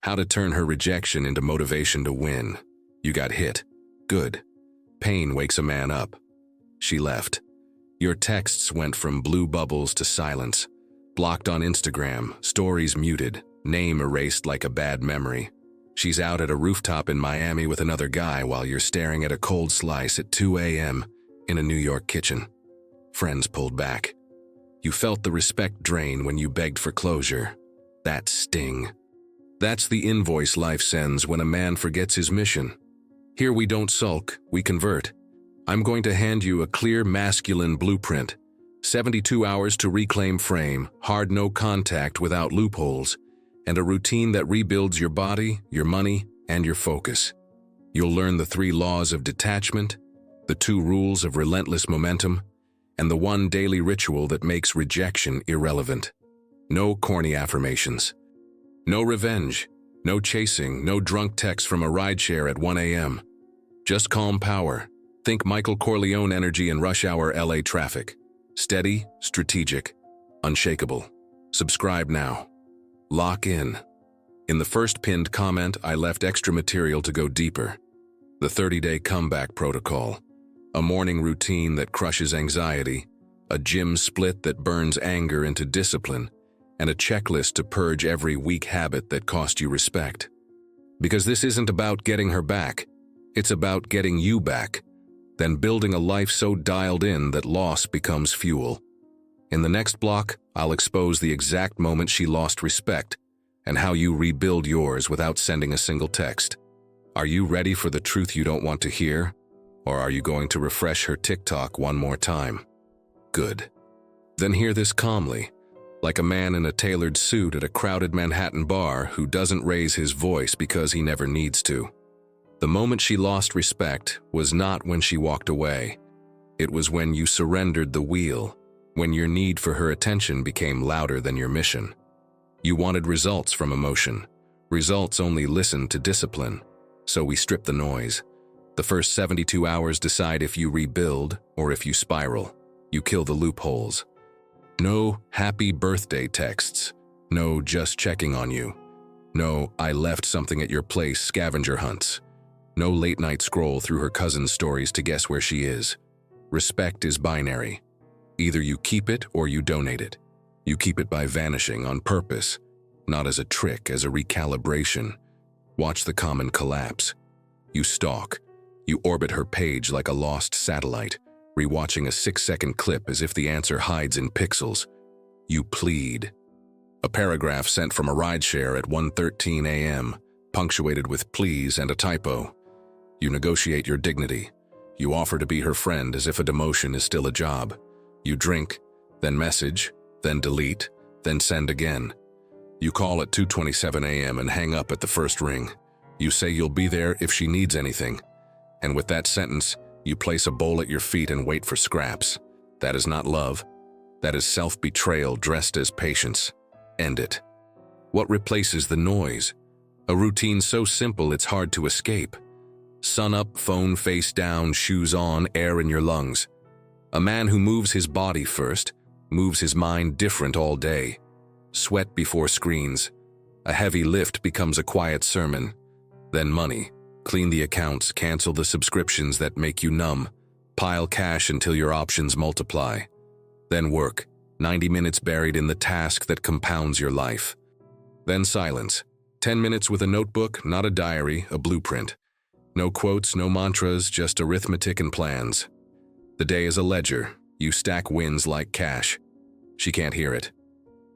How to turn her rejection into motivation to win. You got hit. Good. Pain wakes a man up. She left. Your texts went from blue bubbles to silence. Blocked on Instagram, stories muted, name erased like a bad memory. She's out at a rooftop in Miami with another guy while you're staring at a cold slice at 2 a.m. in a New York kitchen. Friends pulled back. You felt the respect drain when you begged for closure. That sting. That's the invoice life sends when a man forgets his mission. Here we don't sulk, we convert. I'm going to hand you a clear masculine blueprint. 72 hours to reclaim frame, hard no contact without loopholes, and a routine that rebuilds your body, your money, and your focus. You'll learn the 3 laws of detachment, the 2 rules of relentless momentum, and the 1 daily ritual that makes rejection irrelevant. No corny affirmations. No revenge, no chasing, no drunk text from a rideshare at 1 a.m. Just calm power. Think Michael Corleone energy in rush hour LA traffic. Steady, strategic, unshakable. Subscribe now. Lock in. In the first pinned comment, I left extra material to go deeper. The 30-day comeback protocol. A morning routine that crushes anxiety, a gym split that burns anger into discipline, and a checklist to purge every weak habit that cost you respect. Because this isn't about getting her back, it's about getting you back, then building a life so dialed in that loss becomes fuel. In the next block, I'll expose the exact moment she lost respect and how you rebuild yours without sending a single text. Are you ready for the truth you don't want to hear? Or are you going to refresh her TikTok one more time? Good. Then hear this calmly, like a man in a tailored suit at a crowded Manhattan bar who doesn't raise his voice because he never needs to. The moment she lost respect was not when she walked away. It was when you surrendered the wheel, when your need for her attention became louder than your mission. You wanted results from emotion. Results only listen to discipline. So we strip the noise. The first 72 hours decide if you rebuild or if you spiral. You kill the loopholes. No happy birthday texts. No just checking on you. No I left something at your place scavenger hunts. No late night scroll through her cousin's stories to guess where she is. Respect is binary. Either you keep it or you donate it. You keep it by vanishing on purpose, not as a trick, as a recalibration. Watch the common collapse. You stalk. You orbit her page like a lost satellite, rewatching a 6-second clip as if the answer hides in pixels. You plead. A paragraph sent from a rideshare at 1:13 a.m., punctuated with please and a typo. You negotiate your dignity. You offer to be her friend as if a demotion is still a job. You drink, then message, then delete, then send again. You call at 2:27 a.m. and hang up at the first ring. You say you'll be there if she needs anything. And with that sentence, you place a bowl at your feet and wait for scraps. That is not love. That is self-betrayal dressed as patience. End it. What replaces the noise? A routine so simple it's hard to escape. Sun up, phone face down, shoes on, air in your lungs. A man who moves his body first, moves his mind different all day. Sweat before screens. A heavy lift becomes a quiet sermon. Then money. Clean the accounts, cancel the subscriptions that make you numb. Pile cash until your options multiply. Then work. 90 minutes buried in the task that compounds your life. Then silence. 10 minutes with a notebook, not a diary, a blueprint. No quotes, no mantras, just arithmetic and plans. The day is a ledger. You stack wins like cash. She can't hear it.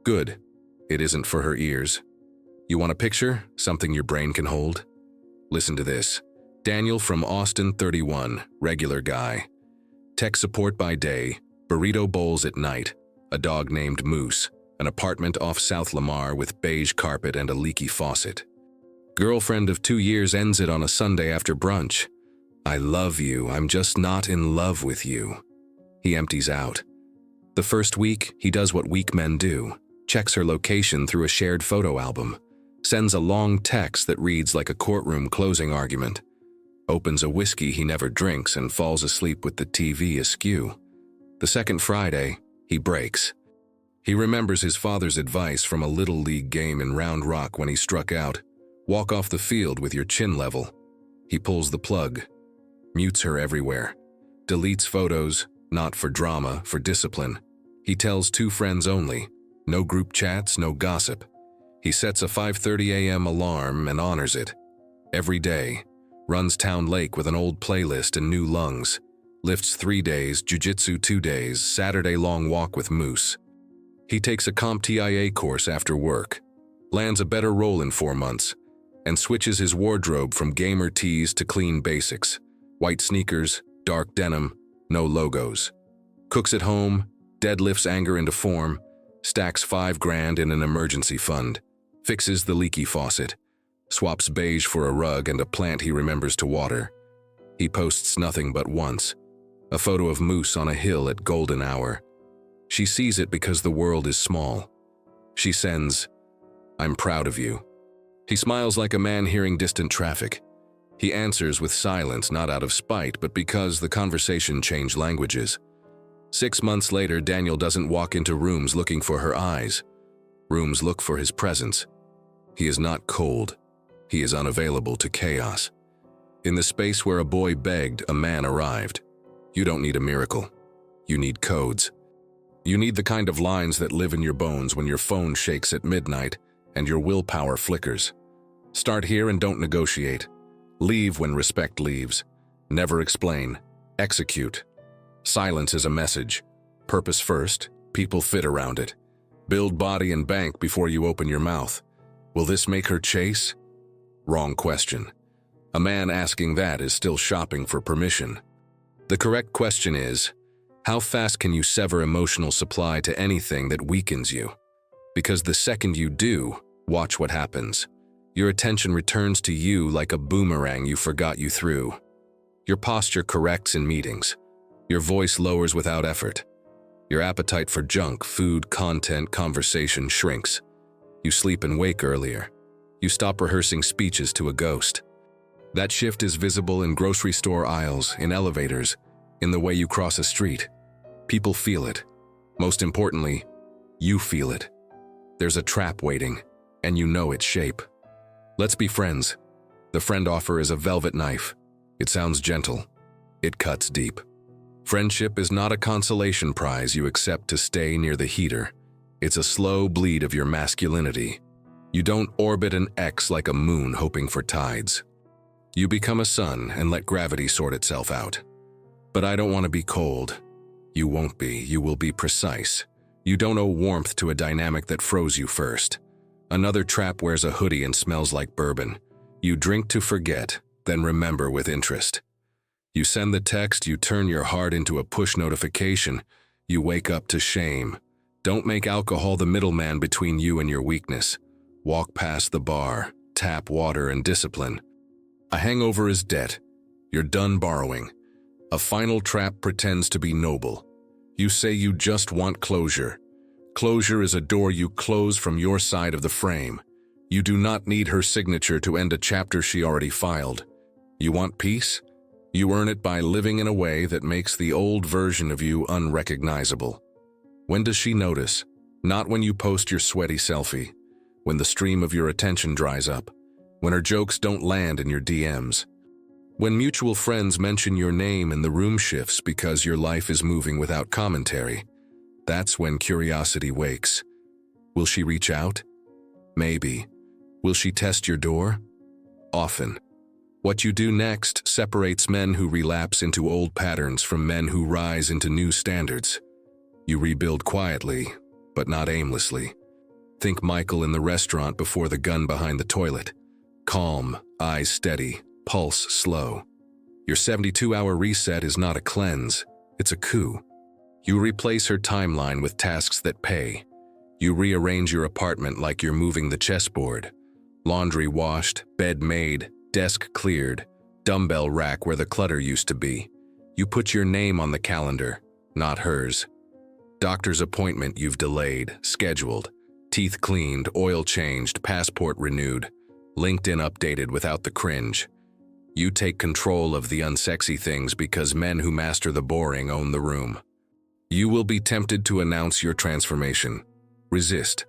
Good. It isn't for her ears. You want a picture? Something your brain can hold? Listen to this. Daniel from Austin, 31, regular guy. Tech support by day, burrito bowls at night, a dog named Moose, an apartment off South Lamar with beige carpet and a leaky faucet. Girlfriend of 2 years ends it on a Sunday after brunch. I love you, I'm just not in love with you. He empties out. The first week, he does what weak men do, checks her location through a shared photo album, sends a long text that reads like a courtroom closing argument, opens a whiskey he never drinks and falls asleep with the TV askew. The second Friday, he breaks. He remembers his father's advice from a Little League game in Round Rock when he struck out, Walk off the field with your chin level. He pulls the plug, mutes her everywhere, deletes photos, not for drama, for discipline. He tells 2 friends only, no group chats, no gossip. He sets a 5:30 a.m. alarm and honors it. Every day, runs Town Lake with an old playlist and new lungs, lifts 3 days, jiu-jitsu 2 days, Saturday long walk with Moose. He takes a CompTIA course after work, lands a better role in 4 months, and switches his wardrobe from gamer tees to clean basics, white sneakers, dark denim, no logos. Cooks at home, deadlifts anger into form, stacks $5,000 in an emergency fund, fixes the leaky faucet, swaps beige for a rug and a plant he remembers to water. He posts nothing but once, a photo of Moose on a hill at golden hour. She sees it because the world is small. She sends, "I'm proud of you." He smiles like a man hearing distant traffic. He answers with silence, not out of spite, but because the conversation changed languages. 6 months later, Daniel doesn't walk into rooms looking for her eyes. Rooms look for his presence. He is not cold. He is unavailable to chaos. In the space where a boy begged, a man arrived. You don't need a miracle. You need codes. You need the kind of lines that live in your bones when your phone shakes at midnight and your willpower flickers. Start here and don't negotiate. Leave when respect leaves. Never explain. Execute. Silence is a message. Purpose first, people fit around it. Build body and bank before you open your mouth. Will this make her chase? Wrong question. A man asking that is still shopping for permission. The correct question is, how fast can you sever emotional supply to anything that weakens you? Because the second you do, watch what happens. Your attention returns to you like a boomerang you forgot you threw. Your posture corrects in meetings. Your voice lowers without effort. Your appetite for junk, food, content, conversation shrinks. You sleep and wake earlier. You stop rehearsing speeches to a ghost. That shift is visible in grocery store aisles, in elevators, in the way you cross a street. People feel it. Most importantly, you feel it. There's a trap waiting, and you know its shape. Let's be friends. The friend offer is a velvet knife. It sounds gentle. It cuts deep. Friendship is not a consolation prize you accept to stay near the heater. It's a slow bleed of your masculinity. You don't orbit an X like a moon hoping for tides. You become a sun and let gravity sort itself out. But I don't want to be cold. You won't be. You will be precise. You don't owe warmth to a dynamic that froze you first. Another trap wears a hoodie and smells like bourbon. You drink to forget, then remember with interest. You send the text, you turn your heart into a push notification. You wake up to shame. Don't make alcohol the middleman between you and your weakness. Walk past the bar, tap water and discipline. A hangover is debt. You're done borrowing. A final trap pretends to be noble. You say you just want closure. Closure is a door you close from your side of the frame. You do not need her signature to end a chapter she already filed. You want peace? You earn it by living in a way that makes the old version of you unrecognizable. When does she notice? Not when you post your sweaty selfie. When the stream of your attention dries up. When her jokes don't land in your DMs. When mutual friends mention your name and the room shifts because your life is moving without commentary. That's when curiosity wakes. Will she reach out? Maybe. Will she test your door? Often. What you do next separates men who relapse into old patterns from men who rise into new standards. You rebuild quietly, but not aimlessly. Think Michael in the restaurant before the gun behind the toilet. Calm, eyes steady, pulse slow. Your 72-hour reset is not a cleanse, it's a coup. You replace her timeline with tasks that pay. You rearrange your apartment like you're moving the chessboard. Laundry washed, bed made, desk cleared, dumbbell rack where the clutter used to be. You put your name on the calendar, not hers. Doctor's appointment you've delayed, scheduled. Teeth cleaned, oil changed, passport renewed. LinkedIn updated without the cringe. You take control of the unsexy things because men who master the boring own the room. You will be tempted to announce your transformation. Resist.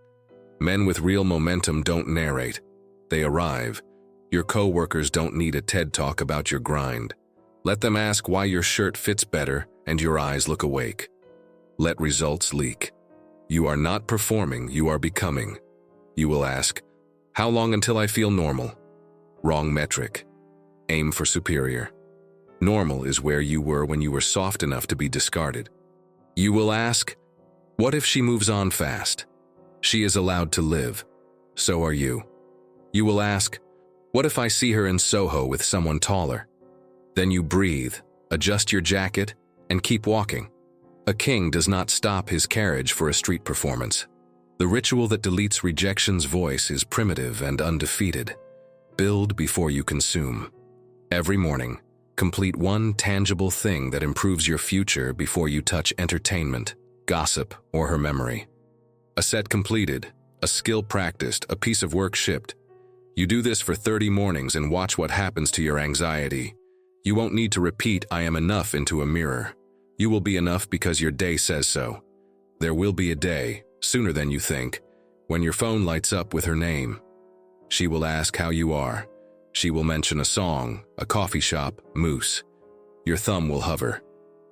Men with real momentum don't narrate. They arrive. Your co-workers don't need a TED talk about your grind. Let them ask why your shirt fits better and your eyes look awake. Let results leak. You are not performing, you are becoming. You will ask, how long until I feel normal? Wrong metric. Aim for superior. Normal is where you were when you were soft enough to be discarded. You will ask, what if she moves on fast? She is allowed to live. So are you. You will ask, what if I see her in Soho with someone taller? Then you breathe, adjust your jacket, and keep walking. A king does not stop his carriage for a street performance. The ritual that deletes rejection's voice is primitive and undefeated. Build before you consume. Every morning, complete one tangible thing that improves your future before you touch entertainment, gossip, or her memory. A set completed, a skill practiced, a piece of work shipped. You do this for 30 mornings and watch what happens to your anxiety. You won't need to repeat "I am enough" into a mirror. You will be enough because your day says so. There will be a day, sooner than you think, when your phone lights up with her name. She will ask how you are. She will mention a song, a coffee shop, moose. Your thumb will hover.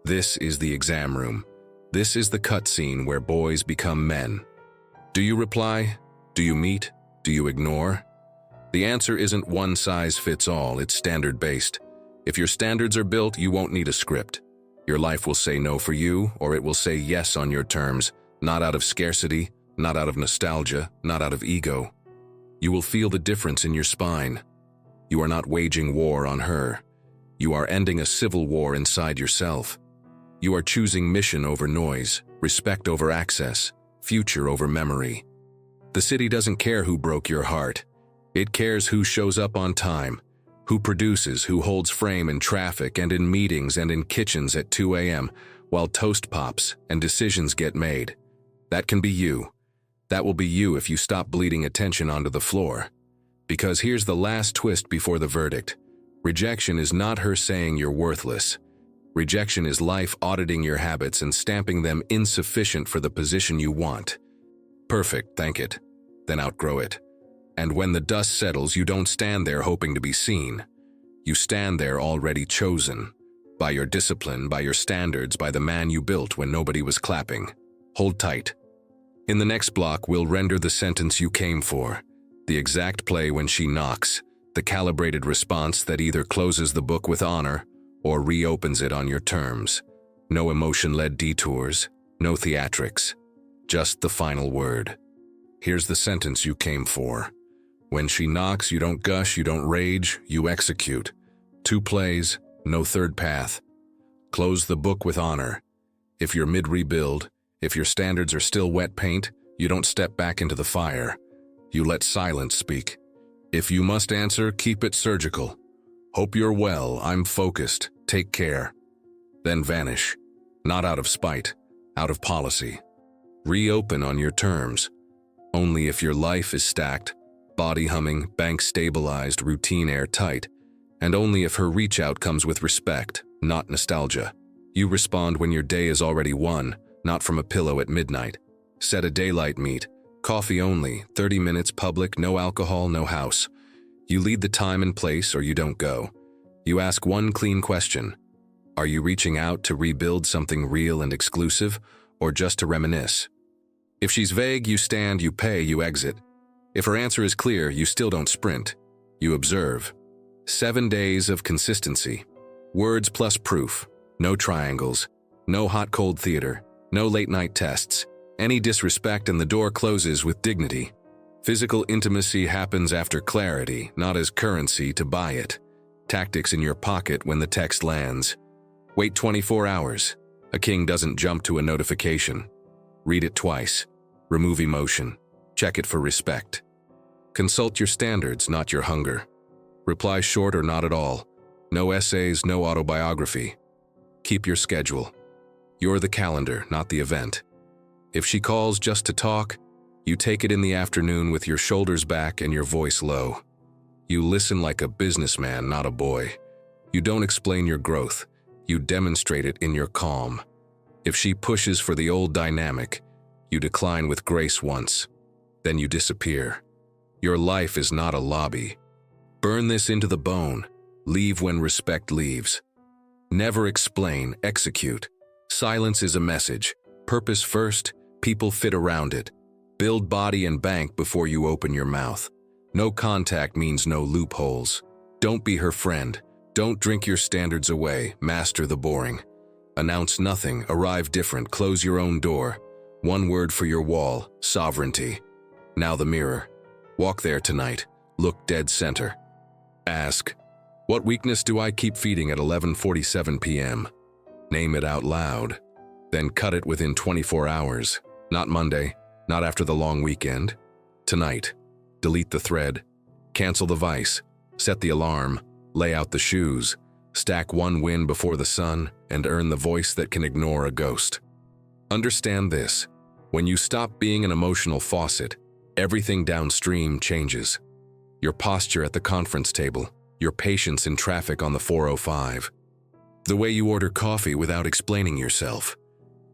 This is the exam room. This is the cutscene where boys become men. Do you reply? Do you meet? Do you ignore? The answer isn't one size fits all, it's standard-based. If your standards are built, you won't need a script. Your life will say no for you, or it will say yes on your terms, not out of scarcity, not out of nostalgia, not out of ego. You will feel the difference in your spine. You are not waging war on her. You are ending a civil war inside yourself. You are choosing mission over noise, respect over access, future over memory. The city doesn't care who broke your heart. It cares who shows up on time, who produces, who holds frame in traffic and in meetings and in kitchens at 2 a.m. while toast pops and decisions get made. That can be you. That will be you if you stop bleeding attention onto the floor. Because here's the last twist before the verdict. Rejection is not her saying you're worthless. Rejection is life auditing your habits and stamping them insufficient for the position you want. Perfect, thank it. Then outgrow it. And when the dust settles, you don't stand there hoping to be seen. You stand there already chosen. By your discipline, by your standards, by the man you built when nobody was clapping. Hold tight. In the next block, we'll render the sentence you came for. The exact play when she knocks. The calibrated response that either closes the book with honor or reopens it on your terms. No emotion-led detours, no theatrics. Just the final word. Here's the sentence you came for. When she knocks, you don't gush, you don't rage, you execute. 2 plays, no third path. Close the book with honor. If you're mid-rebuild, if your standards are still wet paint, you don't step back into the fire. You let silence speak. If you must answer, keep it surgical. Hope you're well, I'm focused, take care. Then vanish. Not out of spite, out of policy. Reopen on your terms. Only if your life is stacked, body humming, bank stabilized, routine airtight, and only if her reach out comes with respect, not nostalgia. You respond when your day is already won, not from a pillow at midnight. Set a daylight meet, coffee only, 30 minutes public, no alcohol, no house. You lead the time and place or you don't go. You ask one clean question. Are you reaching out to rebuild something real and exclusive, or just to reminisce? If she's vague, you stand, you pay, you exit. If her answer is clear, you still don't sprint. You observe. 7 days of consistency. Words plus proof. No triangles. No hot-cold theater. No late-night tests. Any disrespect and the door closes with dignity. Physical intimacy happens after clarity, not as currency to buy it. Tactics in your pocket when the text lands. Wait 24 hours. A king doesn't jump to a notification. Read it twice. Remove emotion. Check it for respect. Consult your standards, not your hunger. Reply short or not at all. No essays, no autobiography. Keep your schedule. You're the calendar, not the event. If she calls just to talk, you take it in the afternoon with your shoulders back and your voice low. You listen like a businessman, not a boy. You don't explain your growth. You demonstrate it in your calm. If she pushes for the old dynamic, you decline with grace once. Then you disappear. Your life is not a lobby. Burn this into the bone. Leave when respect leaves. Never explain, execute. Silence is a message. Purpose first, people fit around it. Build body and bank before you open your mouth. No contact means no loopholes. Don't be her friend. Don't drink your standards away. Master the boring. Announce nothing, arrive different, close your own door. One word for your wall, sovereignty. Now the mirror. Walk there tonight. Look dead center. Ask, what weakness do I keep feeding at 11:47 p.m.? Name it out loud. Then cut it within 24 hours. Not Monday, not after the long weekend. Tonight. Delete the thread. Cancel the vice. Set the alarm. Lay out the shoes. Stack one win before the sun and earn the voice that can ignore a ghost. Understand this. When you stop being an emotional faucet, everything downstream changes. Your posture at the conference table, your patience in traffic on the 405, the way you order coffee without explaining yourself.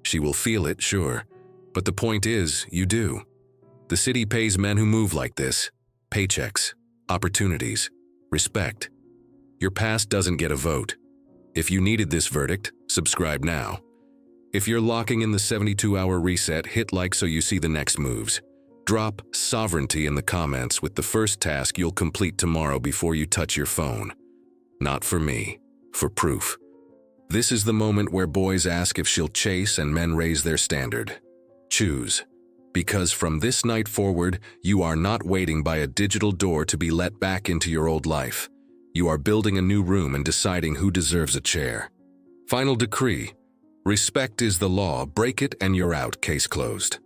She will feel it, sure, but the point is, you do. The city pays men who move like this. Paychecks, opportunities, respect. Your past doesn't get a vote. If you needed this verdict, subscribe now. If you're locking in the 72-hour reset, hit like so you see the next moves. Drop sovereignty in the comments with the first task you'll complete tomorrow before you touch your phone. Not for me, for proof. This is the moment where boys ask if she'll chase and men raise their standard. Choose. Because from this night forward, you are not waiting by a digital door to be let back into your old life. You are building a new room and deciding who deserves a chair. Final decree. Respect is the law. Break it and you're out. Case closed.